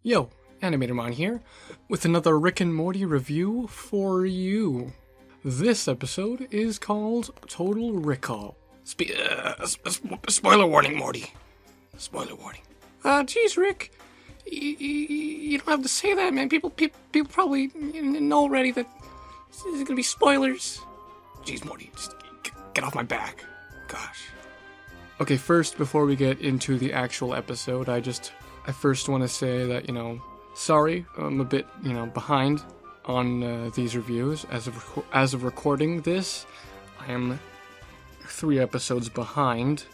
Yo, Animatormon here, with another Rick and Morty review for you. This episode is called Total Rickall. Spoiler warning, Morty. Spoiler warning. Geez, Rick, you don't have to say that, man. People probably know already that there's gonna be spoilers. Jeez, Morty, just get off my back. Gosh. Okay, first, before we get into the actual episode, I first want to say that, sorry, I'm a bit, behind on these reviews. As of recording this, I am 3 episodes behind.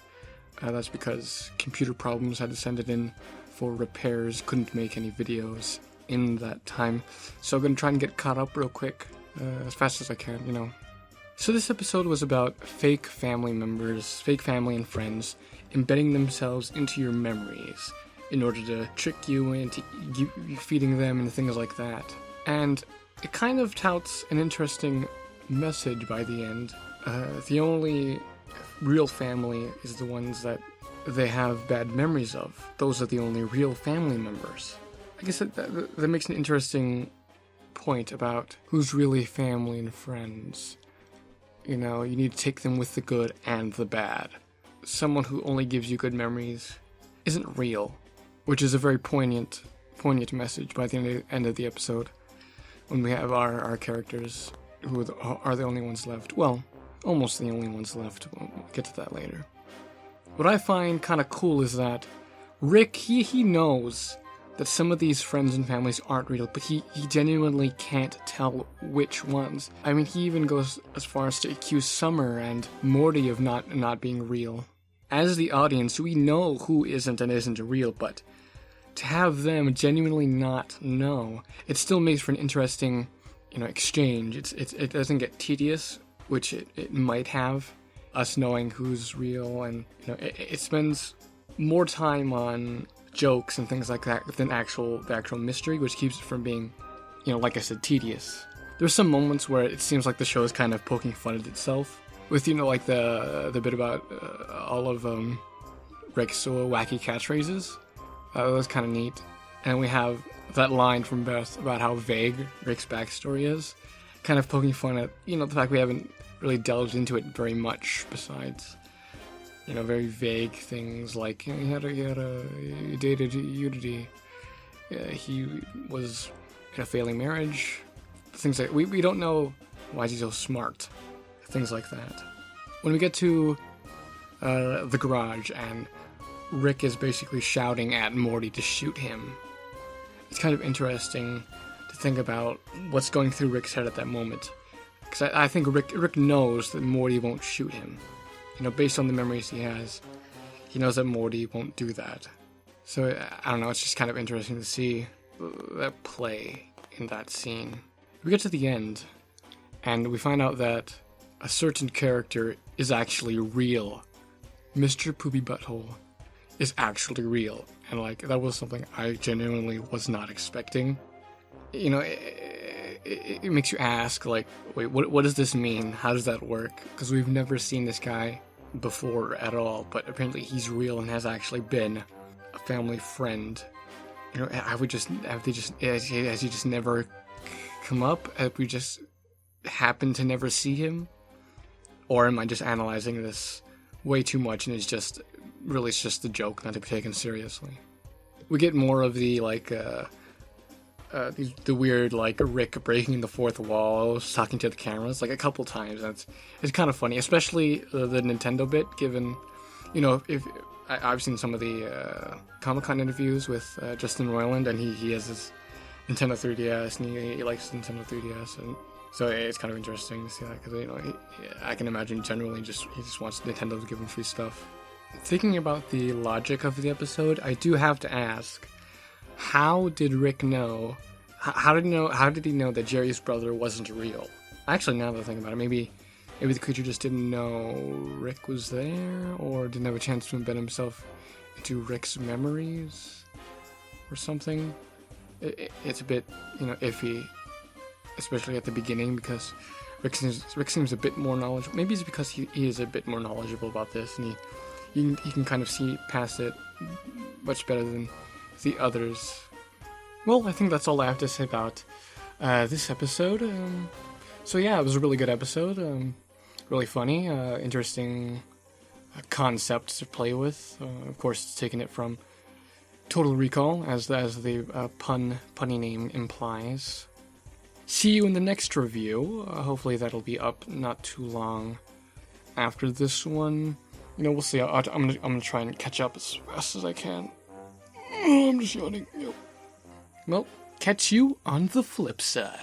That's because computer problems, had to send it in for repairs, couldn't make any videos in that time. So I'm going to try and get caught up real quick, as fast as I can, So this episode was about fake family members, fake family and friends, embedding themselves into your memories in order to trick you into feeding them and things like that. And it kind of touts an interesting message by the end. The only real family is the ones that they have bad memories of. Those are the only real family members. I guess that makes an interesting point about who's really family and friends. You need to take them with the good and the bad. Someone who only gives you good memories isn't real, which is a very poignant message by the end of the episode, when we have our characters who are the only ones left. Well, almost the only ones left. We'll get to that later. What I find kind of cool is that Rick, he knows that some of these friends and families aren't real, but he genuinely can't tell which ones. I mean, he even goes as far as to accuse Summer and Morty of not being real. As the audience, we know who isn't and isn't real, but to have them genuinely not know, it still makes for an interesting, exchange. It doesn't get tedious, which it might have, us knowing who's real, and it spends more time on jokes and things like that than the actual mystery, which keeps it from being, like I said, tedious. There's some moments where it seems like the show is kind of poking fun at itself, with like the bit about all of Rick's wacky catchphrases. That was kind of neat. And we have that line from Beth about how vague Rick's backstory is, kind of poking fun at the fact we haven't really delved into it very much. Besides, very vague things like he dated Unity. He was in a failing marriage. Things like we don't know why is he so smart. Things like that. When we get to the garage and Rick is basically shouting at Morty to shoot him, it's kind of interesting to think about what's going through Rick's head at that moment. Because I think Rick knows that Morty won't shoot him. Based on the memories he has, he knows that Morty won't do that. So, I don't know, it's just kind of interesting to see that play in that scene. We get to the end, and we find out that a certain character is actually real. Mr. Poopy Butthole is actually real. And, that was something I genuinely was not expecting. It makes you ask, wait, what does this mean? How does that work? Because we've never seen this guy before at all, but apparently he's real and has actually been a family friend. Has he just never come up? Have we just happened to never see him? Or am I just analyzing this way too much and it's just a joke, not to be taken seriously? We get more of the the weird Rick breaking the fourth wall, talking to the cameras a couple times. And it's kind of funny, especially the Nintendo bit. Given if I've seen some of the Comic-Con interviews with Justin Roiland, and he has his Nintendo 3DS and he likes Nintendo 3DS, and so it's kind of interesting to see that because I can imagine generally he just wants Nintendo to give him free stuff. Thinking about the logic of the episode, I do have to ask, how did Rick know? How did he know that Jerry's brother wasn't real? Actually, now that I think about it, maybe the creature just didn't know Rick was there, or didn't have a chance to embed himself into Rick's memories, or something. It's a bit, iffy, especially at the beginning, because Rick seems a bit more knowledgeable. Maybe it's because he is a bit more knowledgeable about this, and he can kind of see past it much better than the others. well, I think that's all I have to say about this episode. So yeah, it was a really good episode. Really funny, interesting concept to play with. Of course, taking it from Total Recall, as the punny name implies. See you in the next review. Hopefully that'll be up not too long after this one. You know, we'll see. I'm gonna try and catch up as fast as I can. I'm just yawning. Well, catch you on the flip side.